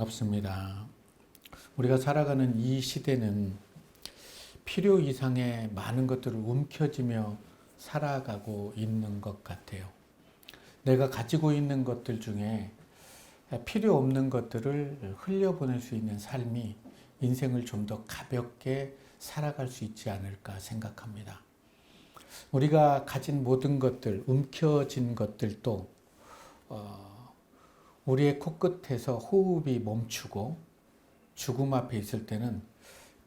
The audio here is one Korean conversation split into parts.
반갑습니다. 우리가 살아가는 이 시대는 필요 이상의 많은 것들을 움켜쥐며 살아가고 있는 것 같아요. 내가 가지고 있는 것들 중에 필요 없는 것들을 흘려보낼 수 있는 삶이 인생을 좀 더 가볍게 살아갈 수 있지 않을까 생각합니다. 우리가 가진 모든 것들, 움켜쥔 것들도 우리의 코끝에서 호흡이 멈추고 죽음 앞에 있을 때는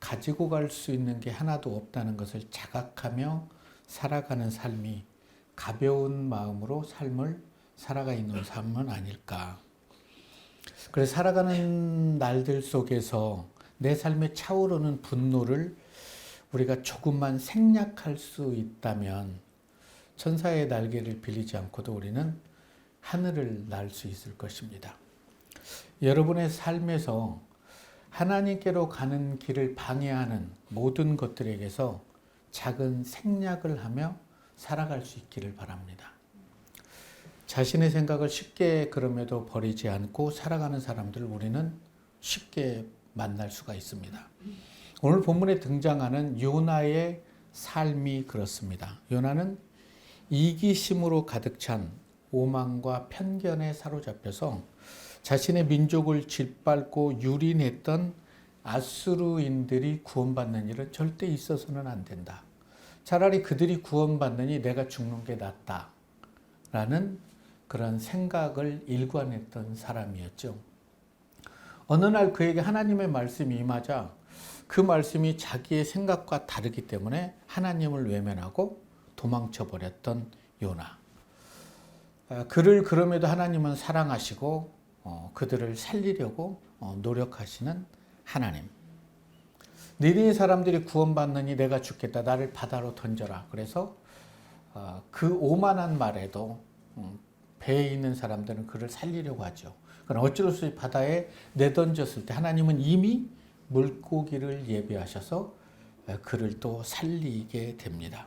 가지고 갈 수 있는 게 하나도 없다는 것을 자각하며 살아가는 삶이 가벼운 마음으로 삶을 살아가 있는 삶은 아닐까. 그래서 살아가는 날들 속에서 내 삶에 차오르는 분노를 우리가 조금만 생략할 수 있다면 천사의 날개를 빌리지 않고도 우리는 하늘을 날 수 있을 것입니다. 여러분의 삶에서 하나님께로 가는 길을 방해하는 모든 것들에게서 작은 생략을 하며 살아갈 수 있기를 바랍니다. 자신의 생각을 쉽게 그럼에도 버리지 않고 살아가는 사람들을 우리는 쉽게 만날 수가 있습니다. 오늘 본문에 등장하는 요나의 삶이 그렇습니다. 요나는 이기심으로 가득 찬 오만과 편견에 사로잡혀서 자신의 민족을 짓밟고 유린했던 아수르인들이 구원받는 일은 절대 있어서는 안 된다. 차라리 그들이 구원받느니 내가 죽는 게 낫다. 라는 그런 생각을 일관했던 사람이었죠. 어느 날 그에게 하나님의 말씀이 임하자 그 말씀이 자기의 생각과 다르기 때문에 하나님을 외면하고 도망쳐 버렸던 요나. 그를 그럼에도 하나님은 사랑하시고 그들을 살리려고 노력하시는 하나님. 니느웨 사람들이 구원받느니 내가 죽겠다. 나를 바다로 던져라. 그래서 그 오만한 말에도 배에 있는 사람들은 그를 살리려고 하죠. 그러나 어쩔 수 없이 바다에 내던졌을 때 하나님은 이미 물고기를 예비하셔서 그를 또 살리게 됩니다.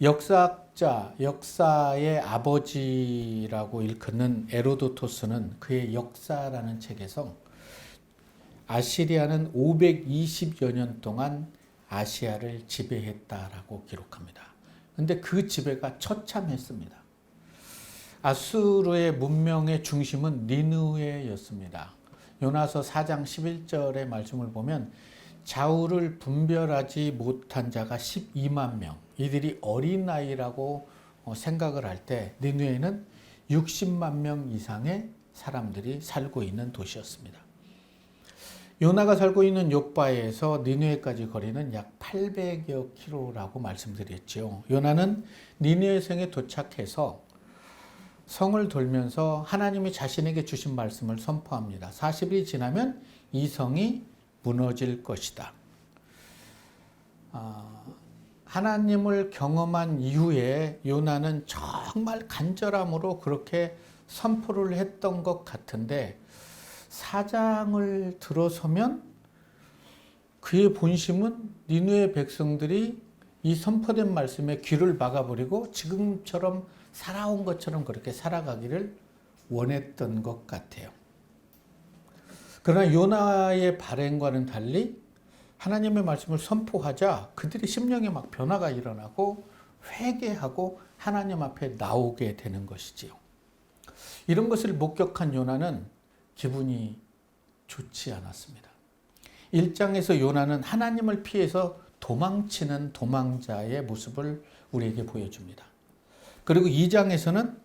역사학자, 역사의 아버지라고 일컫는 에로도토스는 그의 역사라는 책에서 아시리아는 520여 년 동안 아시아를 지배했다라고 기록합니다. 그런데 그 지배가 처참했습니다. 아수르의 문명의 중심은 니느웨였습니다. 요나서 4장 11절의 말씀을 보면 좌우를 분별하지 못한 자가 12만 명. 이들이 어린아이라고 생각을 할 때 니느웨는 60만 명 이상의 사람들이 살고 있는 도시였습니다. 요나가 살고 있는 욥바에서 니느웨까지 거리는 약 800여 킬로라고 말씀드렸죠. 요나는 니느웨 성에 도착해서 성을 돌면서 하나님이 자신에게 주신 말씀을 선포합니다. 40일이 지나면 이 성이 무너질 것이다. 하나님을 경험한 이후에 요나는 정말 간절함으로 그렇게 선포를 했던 것 같은데 사장을 들어서면 그의 본심은 니느웨 백성들이 이 선포된 말씀에 귀를 막아버리고 지금처럼 살아온 것처럼 그렇게 살아가기를 원했던 것 같아요. 그러나 요나의 발행과는 달리 하나님의 말씀을 선포하자 그들의 심령에 막 변화가 일어나고 회개하고 하나님 앞에 나오게 되는 것이지요. 이런 것을 목격한 요나는 기분이 좋지 않았습니다. 1장에서 요나는 하나님을 피해서 도망치는 도망자의 모습을 우리에게 보여줍니다. 그리고 2장에서는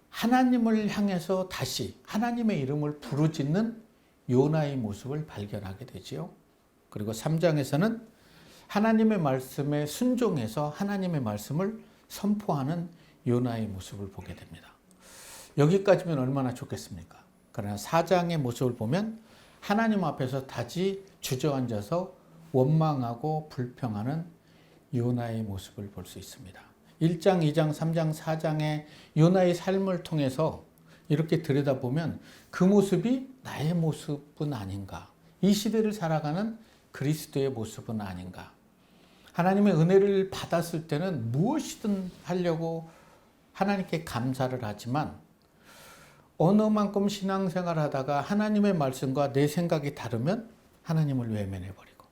하나님을 향해서 다시 하나님의 이름을 부르짖는 요나의 모습을 발견하게 되지요. 그리고 3장에서는 하나님의 말씀에 순종해서 하나님의 말씀을 선포하는 요나의 모습을 보게 됩니다. 여기까지면 얼마나 좋겠습니까? 그러나 4장의 모습을 보면 하나님 앞에서 다시 주저앉아서 원망하고 불평하는 요나의 모습을 볼 수 있습니다. 1장, 2장, 3장, 4장의 요나의 삶을 통해서 이렇게 들여다보면 그 모습이 나의 모습은 아닌가? 이 시대를 살아가는 그리스도의 모습은 아닌가? 하나님의 은혜를 받았을 때는 무엇이든 하려고 하나님께 감사를 하지만 어느 만큼 신앙생활 하다가 하나님의 말씀과 내 생각이 다르면 하나님을 외면해버리고,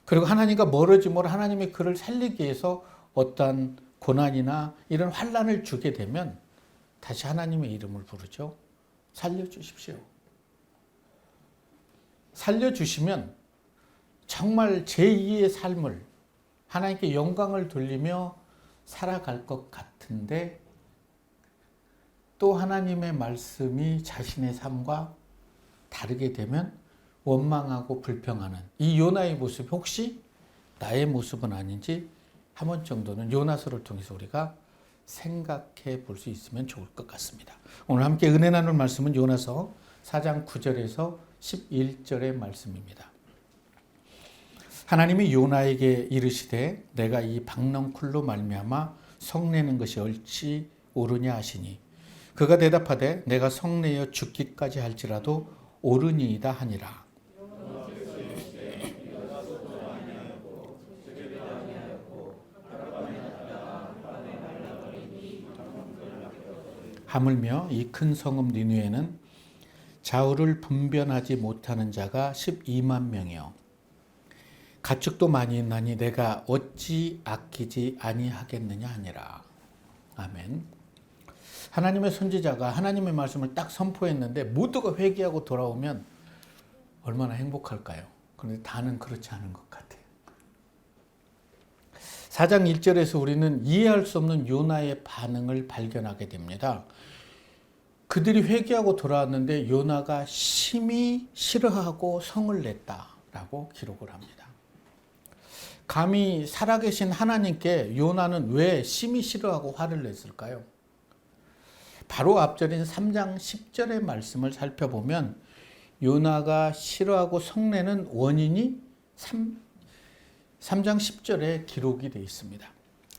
그리고 하나님과 멀어지므로 하나님이 그를 살리기 위해서 어떠한 고난이나 이런 환난을 주게 되면 다시 하나님의 이름을 부르죠. 살려주십시오. 살려주시면 정말 제2의 삶을 하나님께 영광을 돌리며 살아갈 것 같은데, 또 하나님의 말씀이 자신의 삶과 다르게 되면 원망하고 불평하는 이 요나의 모습이 혹시 나의 모습은 아닌지 한 번 정도는 요나서를 통해서 우리가 생각해 볼 수 있으면 좋을 것 같습니다. 오늘 함께 은혜 나눌 말씀은 요나서 4장 9절에서 11절의 말씀입니다. 하나님이 요나에게 이르시되 내가 이 박넝쿨로 말미암아 성내는 것이 옳지 옳으냐 하시니, 그가 대답하되 내가 성내어 죽기까지 할지라도 옳으니이다 하니라. 하물며 이 큰 성읍 니느웨는 좌우를 분변하지 못하는 자가 12만 명이요 가축도 많이 있나니 내가 어찌 아끼지 아니하겠느냐 하니라. 아멘. 하나님의 선지자가 하나님의 말씀을 딱 선포했는데 모두가 회개하고 돌아오면 얼마나 행복할까요? 그런데 다는 그렇지 않은 것 같아요. 4장 1절에서 우리는 이해할 수 없는 요나의 반응을 발견하게 됩니다. 그들이 회개하고 돌아왔는데 요나가 심히 싫어하고 성을 냈다라고 기록을 합니다. 감히 살아계신 하나님께 요나는 왜 심히 싫어하고 화를 냈을까요? 바로 앞절인 3장 10절의 말씀을 살펴보면 요나가 싫어하고 성내는 원인이 3장 10절에 기록이 되어 있습니다.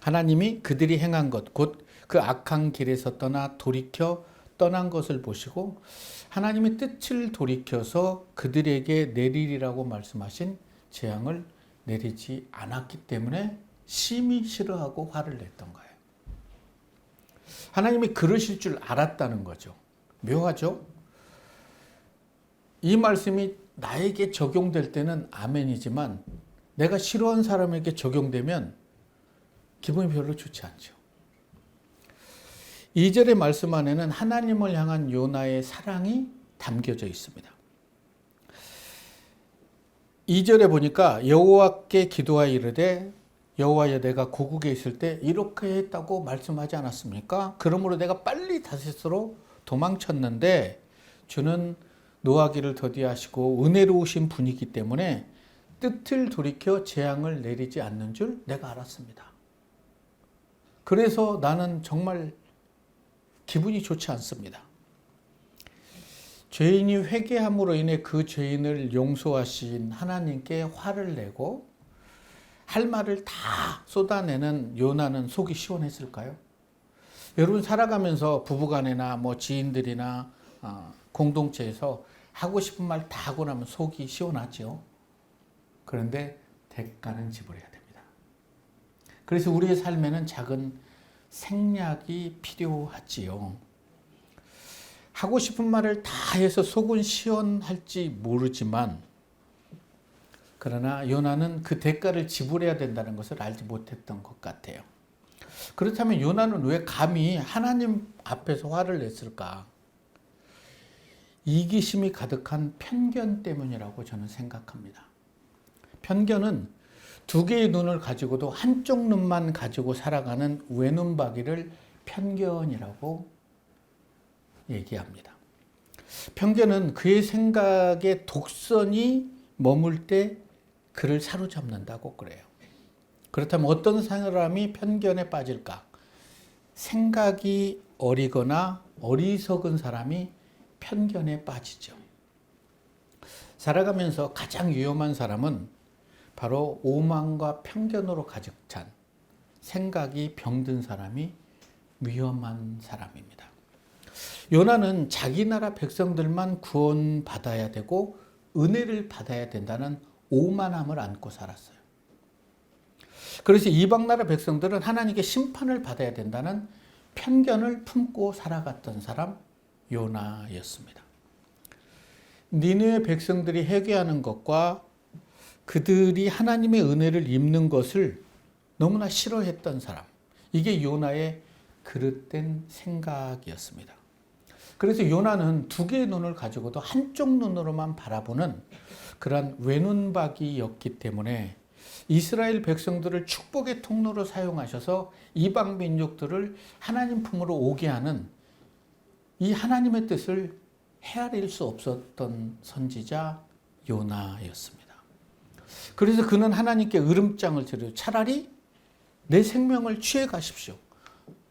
하나님이 그들이 행한 것, 곧 그 악한 길에서 돌이켜 떠난 것을 보시고 하나님의 뜻을 돌이켜서 그들에게 내리리라고 말씀하신 재앙을 내리지 않았기 때문에 심히 싫어하고 화를 냈던 거예요. 하나님이 그러실 줄 알았다는 거죠. 묘하죠? 이 말씀이 나에게 적용될 때는 아멘이지만 내가 싫어하는 사람에게 적용되면 기분이 별로 좋지 않죠. 2절의 말씀 안에는 하나님을 향한 요나의 사랑이 담겨져 있습니다. 2절에 보니까 여호와께 기도하여 이르되 여호와여 내가 고국에 있을 때 이렇게 했다고 말씀하지 않았습니까? 그러므로 내가 빨리 다시스로 도망쳤는데 주는 노하기를 더디하시고 은혜로우신 분이기 때문에 뜻을 돌이켜 재앙을 내리지 않는 줄 내가 알았습니다. 그래서 나는 정말 기분이 좋지 않습니다. 죄인이 회개함으로 인해 그 죄인을 용서하신 하나님께 화를 내고 할 말을 다 쏟아내는 요나는 속이 시원했을까요? 여러분 살아가면서 부부간이나 지인들이나 공동체에서 하고 싶은 말 다 하고 나면 속이 시원하죠. 그런데 대가는 지불해야 됩니다. 그래서 우리의 삶에는 작은 생략이 필요하지요. 하고 싶은 말을 다 해서 속은 시원할지 모르지만, 그러나 요나는 그 대가를 지불해야 된다는 것을 알지 못했던 것 같아요. 그렇다면 요나는 왜 감히 하나님 앞에서 화를 냈을까? 이기심이 가득한 편견 때문이라고 저는 생각합니다. 편견은 두 개의 눈을 가지고도 한쪽 눈만 가지고 살아가는 외눈박이를 편견이라고 얘기합니다. 편견은 그의 생각에 독선이 머물 때 그를 사로잡는다고 그래요. 그렇다면 어떤 사람이 편견에 빠질까? 생각이 어리거나 어리석은 사람이 편견에 빠지죠. 살아가면서 가장 위험한 사람은 바로 오만과 편견으로 가득 찬 생각이 병든 사람이 위험한 사람입니다. 요나는 자기 나라 백성들만 구원받아야 되고 은혜를 받아야 된다는 오만함을 안고 살았어요. 그래서 이방 나라 백성들은 하나님께 심판을 받아야 된다는 편견을 품고 살아갔던 사람, 요나였습니다. 니느웨 백성들이 회개하는 것과 그들이 하나님의 은혜를 입는 것을 너무나 싫어했던 사람. 이게 요나의 그릇된 생각이었습니다. 그래서 요나는 두 개의 눈을 가지고도 한쪽 눈으로만 바라보는 그러한 외눈박이였기 때문에 이스라엘 백성들을 축복의 통로로 사용하셔서 이방 민족들을 하나님 품으로 오게 하는 이 하나님의 뜻을 헤아릴 수 없었던 선지자 요나였습니다. 그래서 그는 하나님께 으름장을 드려 차라리 내 생명을 취해 가십시오.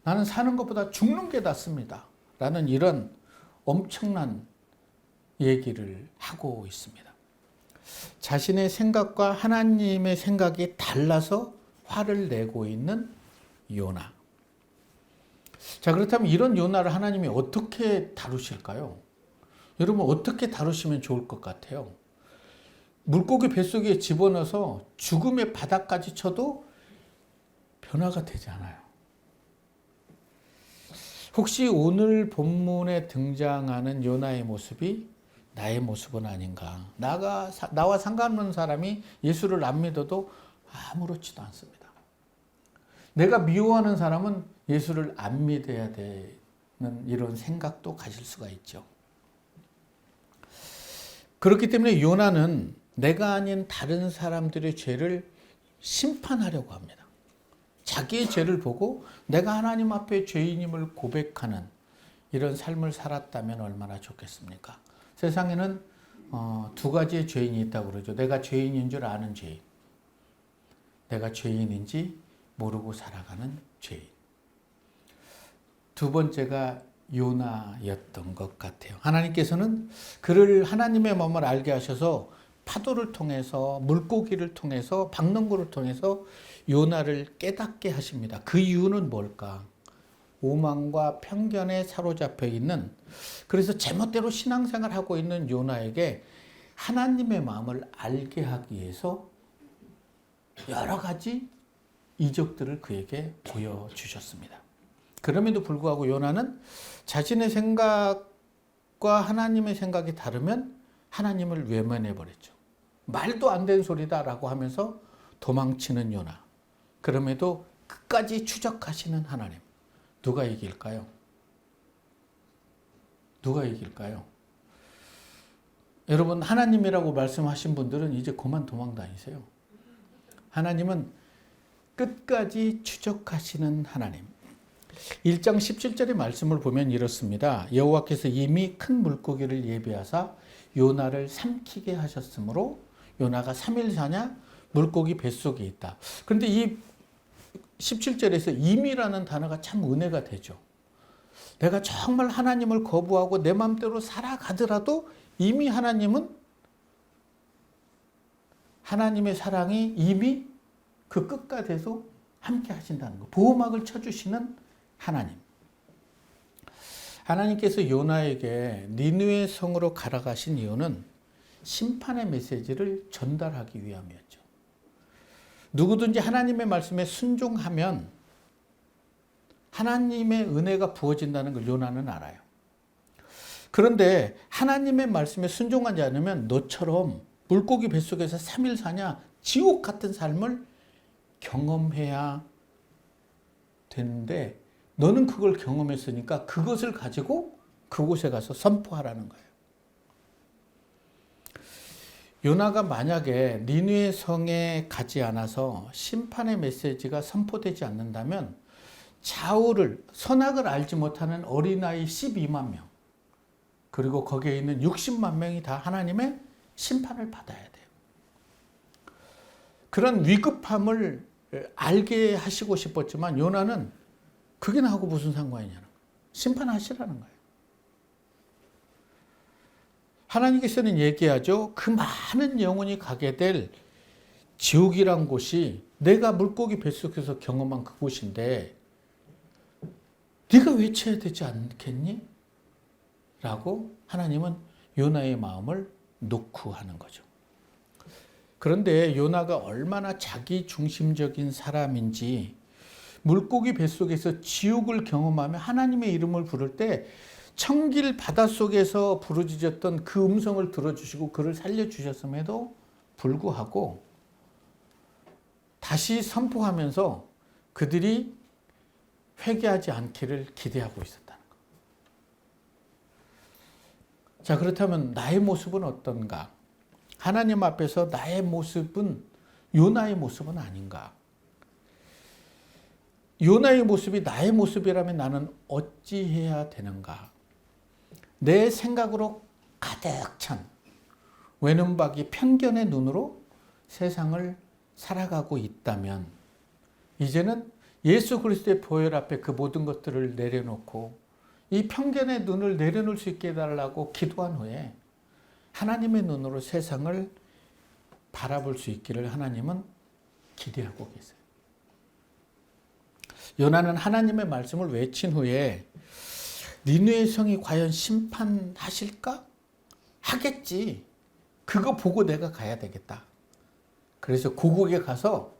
나는 사는 것보다 죽는 게 낫습니다. 라는 이런 엄청난 얘기를 하고 있습니다. 자신의 생각과 하나님의 생각이 달라서 화를 내고 있는 요나. 자, 그렇다면 이런 요나를 하나님이 어떻게 다루실까요? 여러분, 어떻게 다루시면 좋을 것 같아요? 물고기 뱃속에 집어넣어서 죽음의 바닥까지 쳐도 변화가 되지 않아요. 혹시 오늘 본문에 등장하는 요나의 모습이 나의 모습은 아닌가? 나와 상관없는 사람이 예수를 안 믿어도 아무렇지도 않습니다. 내가 미워하는 사람은 예수를 안 믿어야 되는 이런 생각도 가질 수가 있죠. 그렇기 때문에 요나는 내가 아닌 다른 사람들의 죄를 심판하려고 합니다. 자기의 죄를 보고 내가 하나님 앞에 죄인임을 고백하는 이런 삶을 살았다면 얼마나 좋겠습니까? 세상에는 두 가지의 죄인이 있다고 그러죠. 내가 죄인인 줄 아는 죄인, 내가 죄인인지 모르고 살아가는 죄인. 두 번째가 요나였던 것 같아요. 하나님께서는 그를 하나님의 마음을 알게 하셔서 파도를 통해서 물고기를 통해서 박능고를 통해서 요나를 깨닫게 하십니다. 그 이유는 뭘까? 오만과 편견에 사로잡혀 있는, 그래서 제멋대로 신앙생활하고 있는 요나에게 하나님의 마음을 알게 하기 위해서 여러 가지 이적들을 그에게 보여주셨습니다. 그럼에도 불구하고 요나는 자신의 생각과 하나님의 생각이 다르면 하나님을 외면해버렸죠. 말도 안 되는 소리다라고 하면서 도망치는 요나. 그럼에도 끝까지 추적하시는 하나님. 누가 이길까요? 누가 이길까요? 여러분, 하나님이라고 말씀하신 분들은 이제 그만 도망 다니세요. 하나님은 끝까지 추적하시는 하나님. 1장 17절의 말씀을 보면 이렇습니다. 여호와께서 이미 큰 물고기를 예비하사 요나를 삼키게 하셨으므로 요나가 3일 사냐 물고기 뱃속에 있다. 그런데 이 17절에서 이미라는 단어가 참 은혜가 되죠. 내가 정말 하나님을 거부하고 내 마음대로 살아가더라도 이미 하나님은, 하나님의 사랑이 이미 그 끝까지에서 함께 하신다는 거. 보호막을 쳐주시는 하나님. 하나님께서 요나에게 니느웨 성으로 가라 가신 이유는 심판의 메시지를 전달하기 위함이었죠. 누구든지 하나님의 말씀에 순종하면 하나님의 은혜가 부어진다는 걸 요나는 알아요. 그런데 하나님의 말씀에 순종하지 않으면 너처럼 물고기 뱃속에서 3일 사냐 지옥 같은 삶을 경험해야 되는데 너는 그걸 경험했으니까 그것을 가지고 그곳에 가서 선포하라는 거예요. 요나가 만약에 니느웨 성에 가지 않아서 심판의 메시지가 선포되지 않는다면 좌우를, 선악을 알지 못하는 어린아이 12만 명, 그리고 거기에 있는 60만 명이 다 하나님의 심판을 받아야 돼요. 그런 위급함을 알게 하시고 싶었지만 요나는 그게 나하고 무슨 상관이냐는 거예요. 심판하시라는 거예요. 하나님께서는 얘기하죠. 그 많은 영혼이 가게 될 지옥이란 곳이 내가 물고기 뱃속에서 경험한 그곳인데 네가 외쳐야 되지 않겠니? 라고 하나님은 요나의 마음을 놓고 하는 거죠. 그런데 요나가 얼마나 자기 중심적인 사람인지 물고기 뱃속에서 지옥을 경험하며 하나님의 이름을 부를 때 청길 바닷속에서 부르짖었던 그 음성을 들어주시고 그를 살려주셨음에도 불구하고 다시 선포하면서 그들이 회개하지 않기를 기대하고 있었다는 것. 자, 그렇다면 나의 모습은 어떤가? 하나님 앞에서 나의 모습은 요나의 모습은 아닌가? 요나의 모습이 나의 모습이라면 나는 어찌해야 되는가? 내 생각으로 가득 찬 외눈박이 편견의 눈으로 세상을 살아가고 있다면 이제는 예수 그리스도의 보혈 앞에 그 모든 것들을 내려놓고 이 편견의 눈을 내려놓을 수 있게 해달라고 기도한 후에 하나님의 눈으로 세상을 바라볼 수 있기를 하나님은 기대하고 계세요. 요나는 하나님의 말씀을 외친 후에 니느웨 성이 과연 심판하실까? 하겠지. 그거 보고 내가 가야 되겠다. 그래서 고국에 가서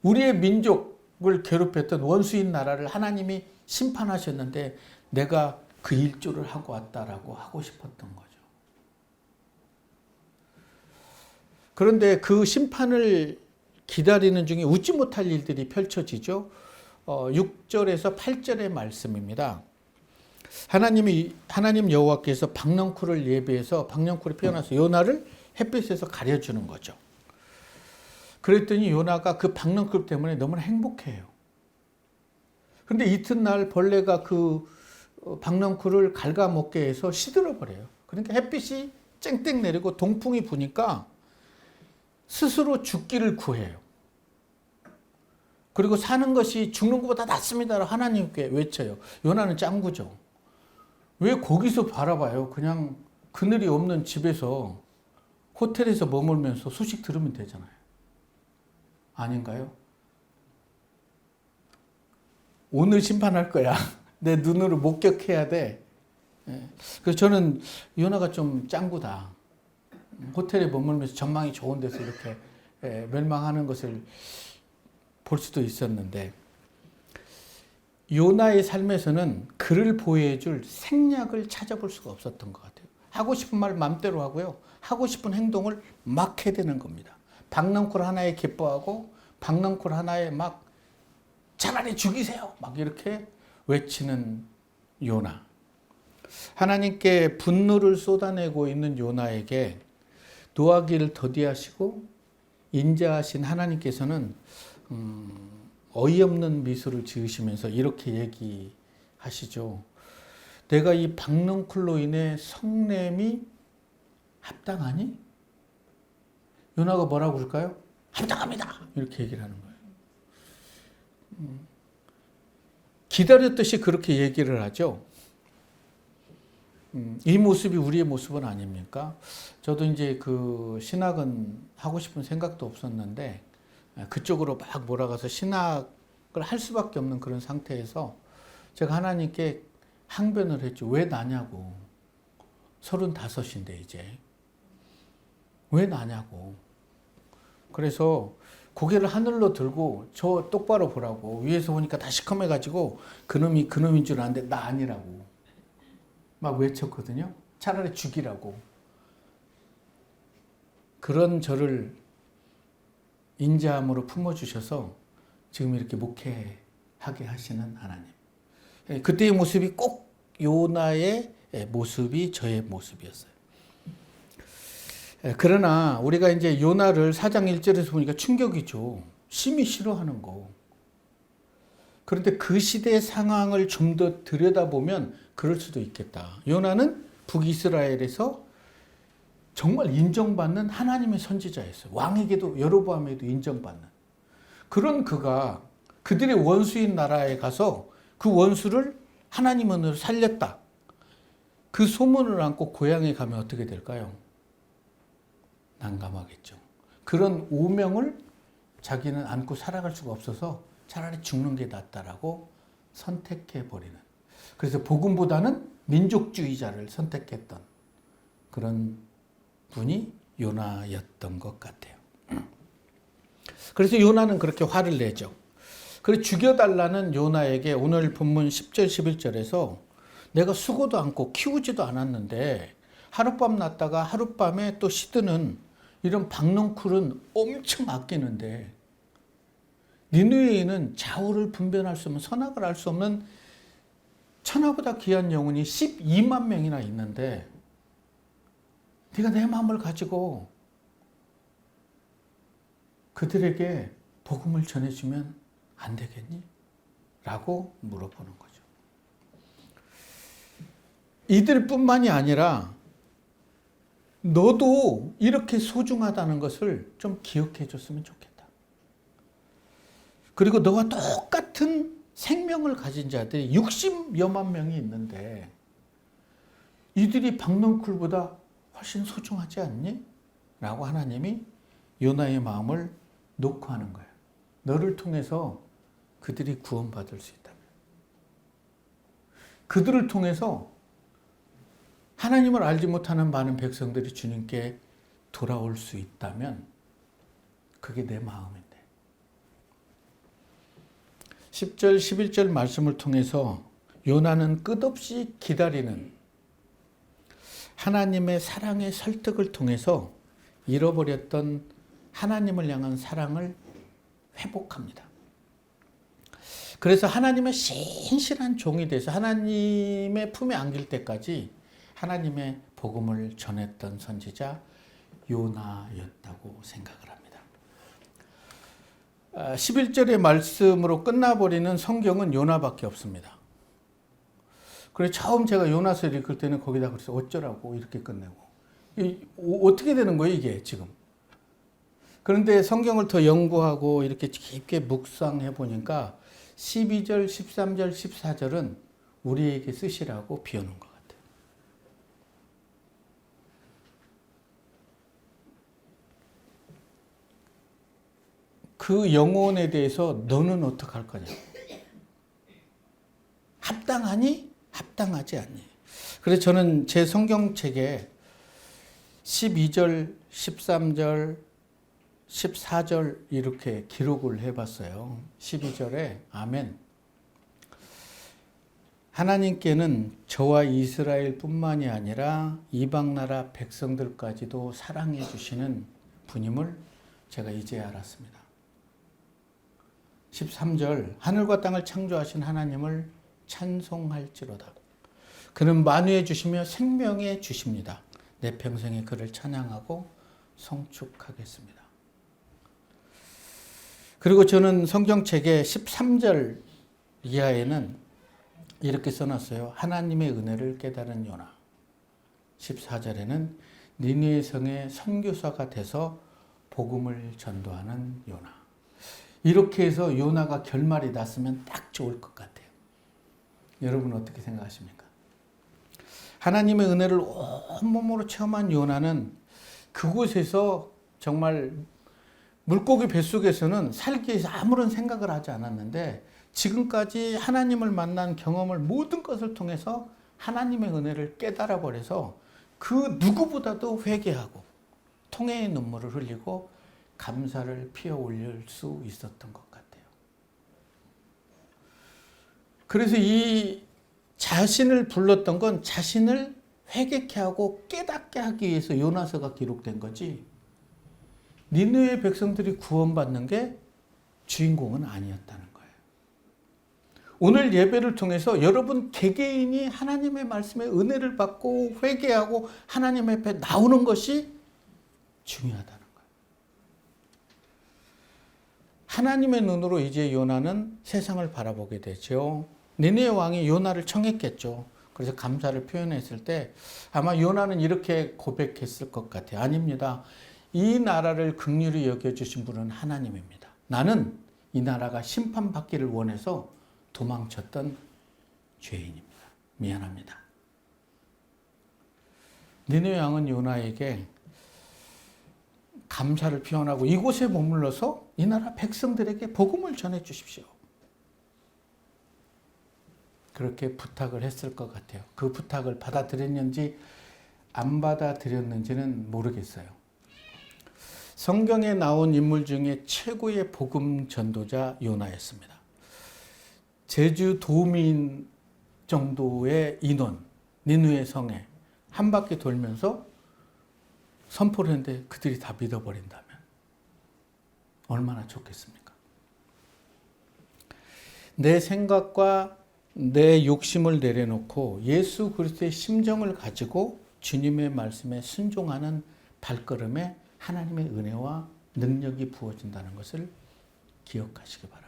우리의 민족을 괴롭혔던 원수인 나라를 하나님이 심판하셨는데 내가 그 일조를 하고 왔다라고 하고 싶었던 거죠. 그런데 그 심판을 기다리는 중에 웃지 못할 일들이 펼쳐지죠. 6절에서 8절의 말씀입니다. 하나님 여호와께서 박넝쿨을 예비해서 박넝쿨이 피어나서 요나를 햇빛에서 가려주는 거죠. 그랬더니 요나가 그 박넝쿨 때문에 너무나 행복해요. 그런데 이튿날 벌레가 그 박넝쿨을 갉아먹게 해서 시들어버려요. 그러니까 햇빛이 쨍쨍 내리고 동풍이 부니까 스스로 죽기를 구해요. 그리고 사는 것이 죽는 것보다 낫습니다. 하나님께 외쳐요. 요나는 짱구죠. 왜 거기서 바라봐요? 그냥 그늘이 없는 집에서 호텔에서 머물면서 소식 들으면 되잖아요. 아닌가요? 오늘 심판할 거야. 내 눈으로 목격해야 돼. 그래서 저는 요나가 좀 짱구다. 호텔에 머물면서 전망이 좋은 데서 이렇게 멸망하는 것을 볼 수도 있었는데 요나의 삶에서는 그를 보호해줄 생략을 찾아볼 수가 없었던 것 같아요. 하고 싶은 말 마음대로 하고요. 하고 싶은 행동을 막 해야 되는 겁니다. 박넝쿨 하나에 기뻐하고 박넝쿨 하나에 막 차라리 죽이세요. 막 이렇게 외치는 요나. 하나님께 분노를 쏟아내고 있는 요나에게 노하기를 더디하시고 인자하신 하나님께서는 어이없는 미소를 지으시면서 이렇게 얘기하시죠. 내가 이 박넝쿨로 인해 성냄이 합당하니? 요나가 뭐라고 그럴까요? 합당합니다. 이렇게 얘기를 하는 거예요. 기다렸듯이 그렇게 얘기를 하죠. 이 모습이 우리의 모습은 아닙니까? 저도 이제 그 신학은 하고 싶은 생각도 없었는데 그쪽으로 막 몰아가서 신학을 할 수밖에 없는 그런 상태에서 제가 하나님께 항변을 했죠. 왜 나냐고. 35인데 이제. 왜 나냐고. 그래서 고개를 하늘로 들고 저 똑바로 보라고. 위에서 보니까 다 시커매가지고 그놈이 그놈인 줄 아는데 나 아니라고. 막 외쳤거든요. 차라리 죽이라고. 그런 저를 인자함으로 품어주셔서 지금 이렇게 목회하게 하시는 하나님. 그때의 모습이 꼭 요나의 모습이 저의 모습이었어요. 그러나 우리가 이제 요나를 4장 1절에서 보니까 충격이죠. 심히 싫어하는 거. 그런데 그 시대의 상황을 좀 더 들여다보면 그럴 수도 있겠다. 요나는 북이스라엘에서 정말 인정받는 하나님의 선지자였어요. 왕에게도 여로보암에도 인정받는. 그런 그가 그들의 원수인 나라에 가서 그 원수를 하나님으로 살렸다. 그 소문을 안고 고향에 가면 어떻게 될까요? 난감하겠죠. 그런 오명을 자기는 안고 살아갈 수가 없어서 차라리 죽는 게 낫다라고 선택해버리는. 그래서 복음보다는 민족주의자를 선택했던 그런 분이 요나였던 것 같아요. 그래서 요나는 그렇게 화를 내죠. 그래서 죽여달라는 요나에게 오늘 본문 10절 11절에서 내가 수고도 않고 키우지도 않았는데 하룻밤 났다가 하룻밤에 또 시드는 이런 박넝쿨은 엄청 아끼는데 니느웨에는 좌우를 분별할 수 없는 선악을 알 수 없는 천하보다 귀한 영혼이 12만 명이나 있는데 네가 내 마음을 가지고 그들에게 복음을 전해주면 안 되겠니? 라고 물어보는 거죠. 이들뿐만이 아니라 너도 이렇게 소중하다는 것을 좀 기억해 줬으면 좋겠다. 그리고 너와 똑같은 생명을 가진 자들이 60여만 명이 있는데 이들이 박넝쿨보다 훨씬 소중하지 않니? 라고 하나님이 요나의 마음을 놓고 하는 거예요. 너를 통해서 그들이 구원받을 수 있다면. 그들을 통해서 하나님을 알지 못하는 많은 백성들이 주님께 돌아올 수 있다면 그게 내 마음인데. 10절, 11절 말씀을 통해서 요나는 끝없이 기다리는 하나님의 사랑의 설득을 통해서 잃어버렸던 하나님을 향한 사랑을 회복합니다. 그래서 하나님의 신실한 종이 돼서 하나님의 품에 안길 때까지 하나님의 복음을 전했던 선지자 요나였다고 생각을 합니다. 11절의 말씀으로 끝나버리는 성경은 요나밖에 없습니다. 그래서 처음 제가 요나서를 읽을 때는 거기다 그래서 어쩌라고 이렇게 끝내고 어떻게 되는 거예요 이게 지금. 그런데 성경을 더 연구하고 이렇게 깊게 묵상해 보니까 12절, 13절, 14절은 우리에게 쓰시라고 비워놓은 것 같아요. 그 영혼에 대해서 너는 어떻게 할 거냐? 합당하니? 합당하지 않니? 그래서 저는 제 성경책에 12절, 13절, 14절 이렇게 기록을 해봤어요. 12절에 아멘. 하나님께는 저와 이스라엘 뿐만이 아니라 이방나라 백성들까지도 사랑해 주시는 분임을 제가 이제 알았습니다. 13절 하늘과 땅을 창조하신 하나님을 찬송할지로다. 그는 만유해 주시며 생명해 주십니다. 내 평생에 그를 찬양하고 성축하겠습니다. 그리고 저는 성경책의 13절 이하에는 이렇게 써놨어요. 하나님의 은혜를 깨달은 요나. 14절에는 니느웨 성의 선교사가 돼서 복음을 전도하는 요나. 이렇게 해서 요나가 결말이 났으면 딱 좋을 것 같아요. 여러분 어떻게 생각하십니까? 하나님의 은혜를 온몸으로 체험한 요나는 그곳에서 정말 물고기 뱃속에서는 살기 위해서 아무런 생각을 하지 않았는데 지금까지 하나님을 만난 경험을 모든 것을 통해서 하나님의 은혜를 깨달아 버려서 그 누구보다도 회개하고 통회의 눈물을 흘리고 감사를 피어 올릴 수 있었던 것 같아요. 그래서 이 자신을 불렀던 건 자신을 회개케 하고 깨닫게 하기 위해서 요나서가 기록된 거지 니느웨 백성들이 구원받는 게 주인공은 아니었다는 거예요. 오늘 예배를 통해서 여러분 개개인이 하나님의 말씀에 은혜를 받고 회개하고 하나님 앞에 나오는 것이 중요하다는 거예요. 하나님의 눈으로 이제 요나는 세상을 바라보게 되죠. 니느웨 왕이 요나를 청했겠죠. 그래서 감사를 표현했을 때 아마 요나는 이렇게 고백했을 것 같아요. 아닙니다. 이 나라를 긍휼히 여겨주신 분은 하나님입니다. 나는 이 나라가 심판받기를 원해서 도망쳤던 죄인입니다. 미안합니다. 니느웨 왕은 요나에게 감사를 표현하고 이곳에 머물러서 이 나라 백성들에게 복음을 전해 주십시오. 그렇게 부탁을 했을 것 같아요. 그 부탁을 받아들였는지 안 받아들였는지는 모르겠어요. 성경에 나온 인물 중에 최고의 복음 전도자 요나였습니다. 제주 도민을 정도의 인원, 니느웨 성에 한 바퀴 돌면서 선포를 했는데 그들이 다 믿어버린다면 얼마나 좋겠습니까? 내 생각과 내 욕심을 내려놓고 예수 그리스도의 심정을 가지고 주님의 말씀에 순종하는 발걸음에 하나님의 은혜와 능력이 부어진다는 것을 기억하시기 바랍니다.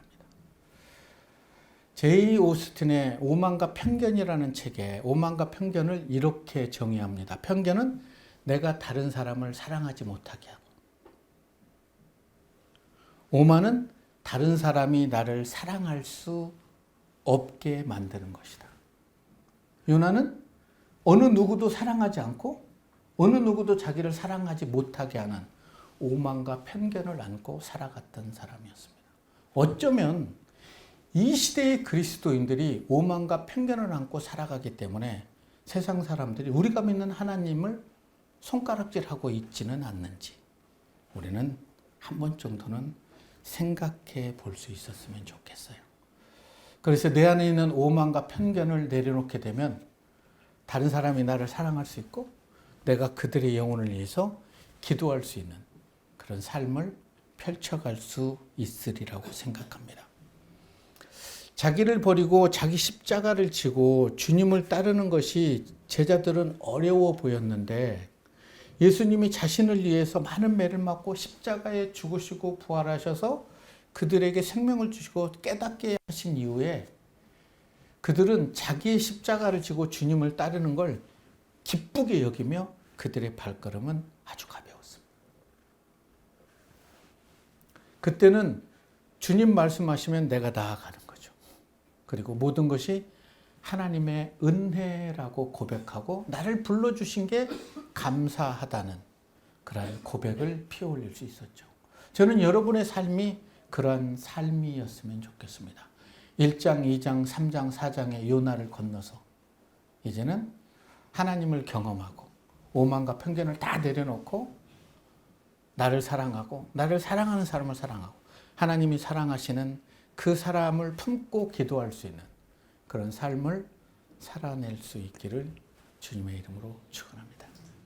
제이 오스틴의 오만과 편견이라는 책에 오만과 편견을 이렇게 정의합니다. 편견은 내가 다른 사람을 사랑하지 못하게 하고, 오만은 다른 사람이 나를 사랑할 수 없게 만드는 것이다. 요나는 어느 누구도 사랑하지 않고 어느 누구도 자기를 사랑하지 못하게 하는 오만과 편견을 안고 살아갔던 사람이었습니다. 어쩌면 이 시대의 그리스도인들이 오만과 편견을 안고 살아가기 때문에 세상 사람들이 우리가 믿는 하나님을 손가락질하고 있지는 않는지 우리는 한 번 정도는 생각해 볼 수 있었으면 좋겠어요. 그래서 내 안에 있는 오만과 편견을 내려놓게 되면 다른 사람이 나를 사랑할 수 있고 내가 그들의 영혼을 위해서 기도할 수 있는 그런 삶을 펼쳐갈 수 있으리라고 생각합니다. 자기를 버리고 자기 십자가를 지고 주님을 따르는 것이 제자들은 어려워 보였는데 예수님이 자신을 위해서 많은 매를 맞고 십자가에 죽으시고 부활하셔서 그들에게 생명을 주시고 깨닫게 하신 이후에 그들은 자기의 십자가를 지고 주님을 따르는 걸 기쁘게 여기며 그들의 발걸음은 아주 가벼웠습니다. 그때는 주님 말씀하시면 내가 나아가는 거죠. 그리고 모든 것이 하나님의 은혜라고 고백하고 나를 불러주신 게 감사하다는 그런 고백을 피어올릴 수 있었죠. 저는 여러분의 삶이 그런 삶이었으면 좋겠습니다. 1장, 2장, 3장, 4장의 요나를 건너서 이제는 하나님을 경험하고 오만과 편견을 다 내려놓고 나를 사랑하고 나를 사랑하는 사람을 사랑하고 하나님이 사랑하시는 그 사람을 품고 기도할 수 있는 그런 삶을 살아낼 수 있기를 주님의 이름으로 축원합니다.